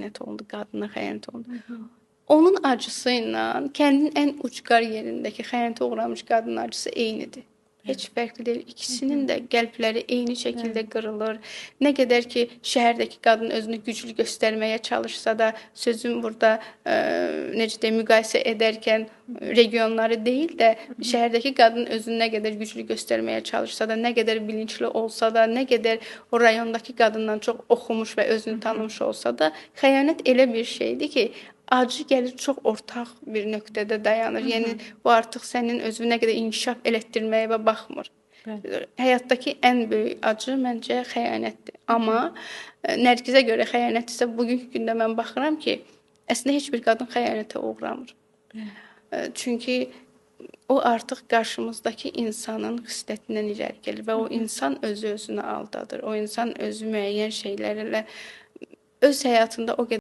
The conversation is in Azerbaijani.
xəyanət olundu, qadına xəyanət olundu. Onun acısı ilə kəndin ən ucqar yerindəki xəyanətə uğramış qadının acısı eynidir. Heç fərqli deyil. İkisinin də qəlbləri eyni şəkildə qırılır. Nə qədər ki, şəhərdəki qadın özünü güclü göstərməyə çalışsa da, sözüm burada necə deyim, müqayisə edərkən regionları deyil də, şəhərdəki qadın özünü nə qədər güclü göstərməyə çalışsa da, nə qədər bilinçli olsa da, nə qədər o rayondakı qadından çox oxumuş və özünü tanımış olsa da, xəyanət elə bir şeydir ki, acı gəlir çox ortaq bir nöqtədə dayanır. Yəni bu artıq sənin özünü nə qədər inkişaf elətdirməyə baxmır. Həyatdakı ən böyük acı məncə xəyanətdir. Amma Nərgizə görə xəyanətdirsə, bugünkü gündə mən baxıram ki, əslində heç bir qadın xəyanətə uğramır. Çünki o artıq qarşımızdakı insanın xislətindən irəli gəlir və o insan özü özünü aldadır. O insan özü müəyyən şeylərlə öz həyatında o qədər